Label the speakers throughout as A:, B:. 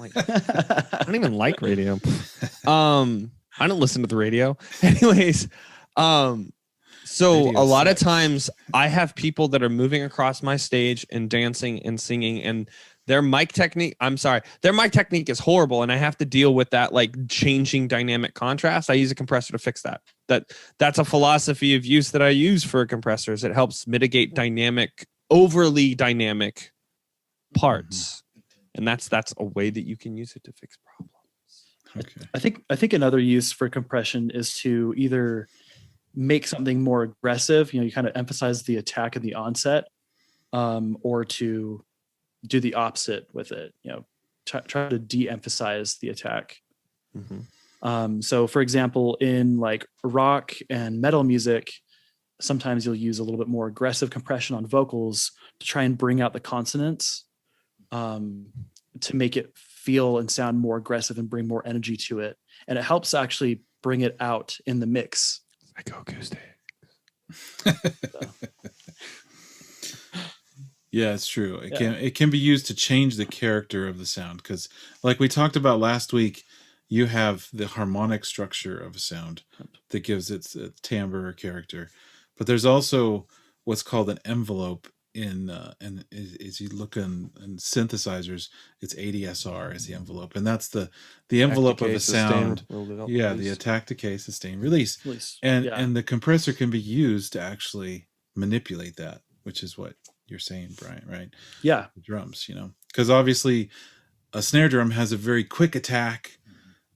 A: I don't even like radio. I don't listen to the radio. Anyways, so
B: Radio
A: a lot
B: sucks.
A: of times I have people that are moving across my stage and dancing and singing, and their mic technique is horrible, and I have to deal with that, like changing dynamic contrast. I use a compressor to fix that. That's a philosophy of use that I use for compressors. It helps mitigate overly dynamic parts. And that's a way that you can use it to fix problems.
C: Okay. I think another use for compression is to either make something more aggressive, you kind of emphasize the attack at the onset, or to do the opposite with it, try to de-emphasize the attack. So for example, in like rock and metal music, sometimes you'll use a little bit more aggressive compression on vocals to try and bring out the consonants, to make it feel and sound more aggressive and bring more energy to it. And it helps actually bring it out in the mix.
A: Psychoacoustic.
B: Yeah, it's true. It can be used to change the character of the sound, because like we talked about last week, you have the harmonic structure of a sound that gives it a timbre or character. But there's also what's called an envelope and as you look in synthesizers, it's ADSR is the envelope, and that's the envelope of a sound. The attack, decay, sustain, release. And the compressor can be used to actually manipulate that, which is what you're saying, Brian, right?
C: Yeah.
B: The drums, because obviously a snare drum has a very quick attack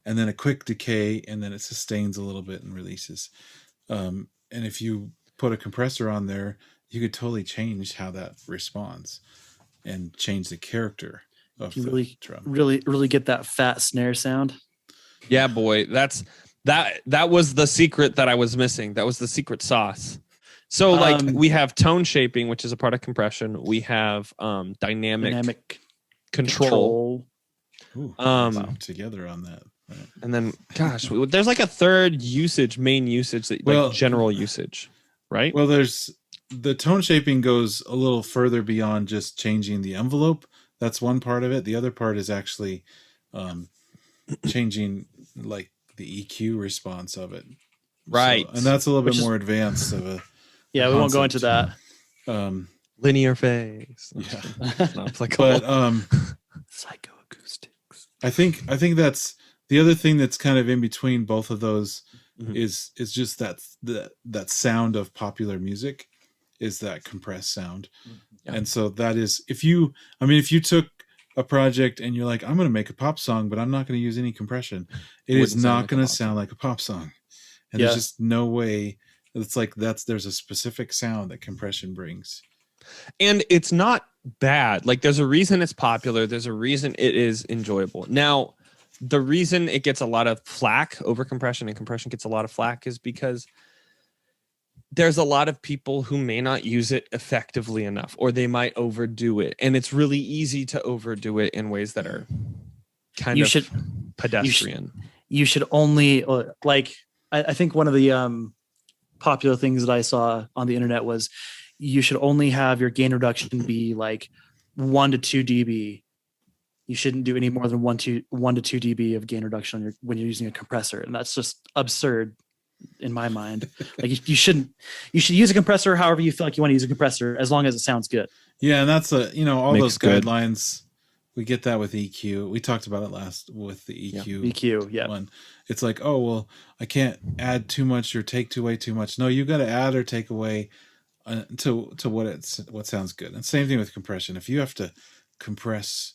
B: and then a quick decay, and then it sustains a little bit and releases. And if you put a compressor on there, you could totally change how that responds and change the character of the drum.
C: Really get that fat snare sound.
A: Yeah, boy, that was the secret that I was missing. That was the secret sauce. So we have tone shaping, which is a part of compression. We have dynamic control.
B: Ooh, together on that. Right.
A: And then, gosh, there's like a third main usage, general usage, right?
B: Well, there's the tone shaping goes a little further beyond just changing the envelope. That's one part of it. The other part is actually changing like the EQ response of it.
A: Right.
B: And that's a little bit more advanced of a
C: we won't go into that.
A: Linear phase.
B: Yeah.
A: But
C: psychoacoustics.
B: I think that's the other thing that's kind of in between both of those is just that sound of popular music is that compressed sound. Yeah. And so that is, if you took a project and you're like, I'm going to make a pop song, but I'm not going to use any compression, it is not going to sound like a pop song. And there's just no way. It's like there's a specific sound that compression brings.
A: And it's not bad. Like there's a reason it's popular. There's a reason it is enjoyable. Now, the reason it gets a lot of flack over compression and compression gets a lot of flack is because there's a lot of people who may not use it effectively enough, or they might overdo it. And it's really easy to overdo it in ways that are kind of pedestrian.
C: You should only I think one of the popular things that I saw on the internet was you should only have your gain reduction be like 1 to 2 dB. You shouldn't do any more than 1 to 2 dB of gain reduction when you're using a compressor. And that's just absurd in my mind. Like you should use a compressor however you feel like you want to use a compressor, as long as it sounds good.
B: Yeah. And that's all those guidelines. We get that with EQ. We talked about it last with the EQ. One. It's like, oh, well, I can't add too much or take away too much. No, you got to add or take away to what sounds good. And same thing with compression. If you have to compress,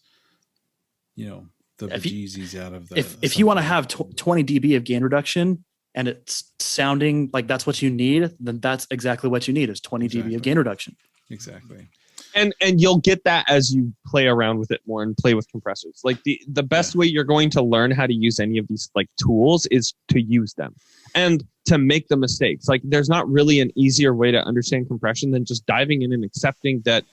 B: the bejesus out of the.
C: If you want to have 20 dB of gain reduction and it's sounding like that's what you need, then that's exactly what you need is 20 dB of gain reduction.
B: Exactly.
A: And you'll get that as you play around with it more and play with compressors. Like the best way you're going to learn how to use any of these like tools is to use them and to make the mistakes. Like there's not really an easier way to understand compression than just diving in and accepting that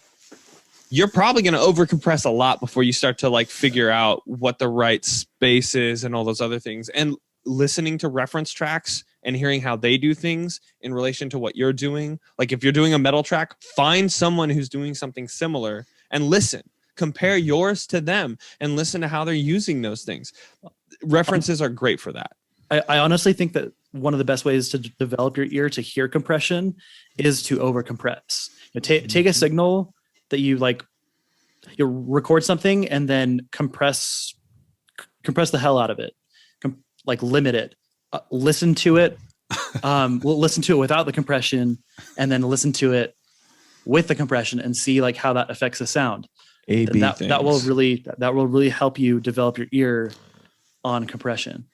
A: you're probably going to overcompress a lot before you start to like figure out what the right space is and all those other things. And listening to reference tracks and hearing how they do things in relation to what you're doing. Like if you're doing a metal track, find someone who's doing something similar and listen. compare yours to them and listen to how they're using those things. References are great for that.
C: I honestly think that one of the best ways to develop your ear to hear compression is to over compress. Take a signal that you record something and then compress the hell out of it, limit it, listen to it. Listen to it without the compression, and then listen to it with the compression and see how that affects the sound. That will really help you develop your ear on compression.